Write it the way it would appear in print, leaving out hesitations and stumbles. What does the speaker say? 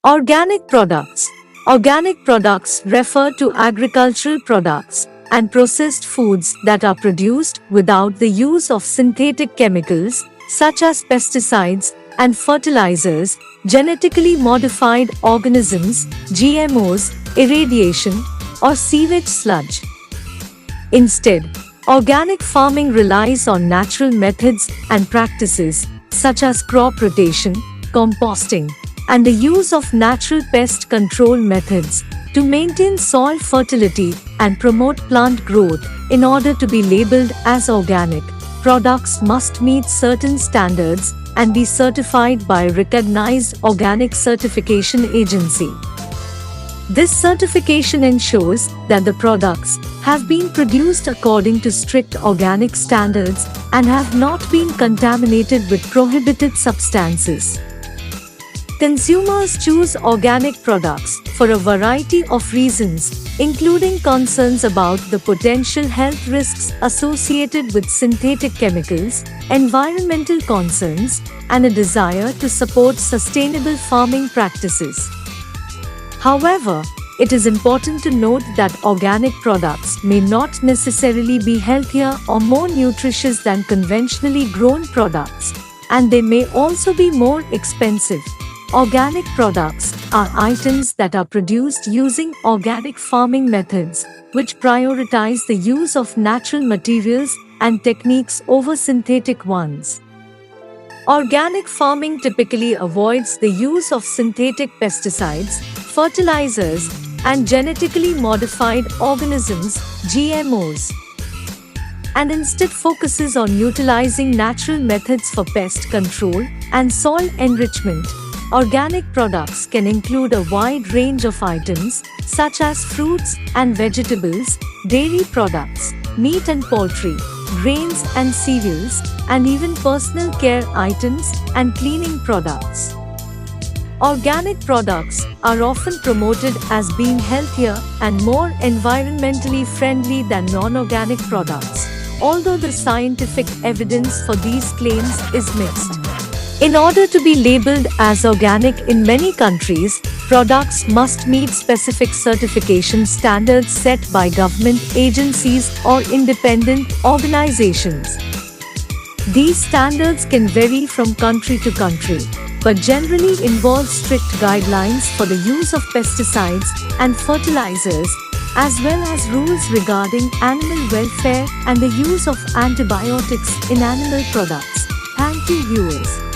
Organic products. Organic products refer to agricultural products and processed foods that are produced without the use of synthetic chemicals such as pesticides and fertilizers, genetically modified organisms, GMOs, irradiation, or sewage sludge. Instead, organic farming relies on natural methods and practices such as crop rotation, composting, and the use of natural pest control methods to maintain soil fertility and promote plant growth. In order to be labeled as organic, products must meet certain standards and be certified by a recognized organic certification agency. This certification ensures that the products have been produced according to strict organic standards and have not been contaminated with prohibited substances. Consumers choose organic products for a variety of reasons, including concerns about the potential health risks associated with synthetic chemicals, environmental concerns, and a desire to support sustainable farming practices. However, it is important to note that organic products may not necessarily be healthier or more nutritious than conventionally grown products, and they may also be more expensive. Organic products are items that are produced using organic farming methods, which prioritize the use of natural materials and techniques over synthetic ones. Organic farming typically avoids the use of synthetic pesticides, fertilizers, and genetically modified organisms, GMOs, and instead focuses on utilizing natural methods for pest control and soil enrichment. Organic products can include a wide range of items, such as fruits and vegetables, dairy products, meat and poultry, grains and cereals, and even personal care items and cleaning products. Organic products are often promoted as being healthier and more environmentally friendly than non-organic products, although the scientific evidence for these claims is mixed. In order to be labeled as organic in many countries, products must meet specific certification standards set by government agencies or independent organizations. These standards can vary from country to country, but generally involve strict guidelines for the use of pesticides and fertilizers, as well as rules regarding animal welfare and the use of antibiotics in animal products. Thank you, viewers.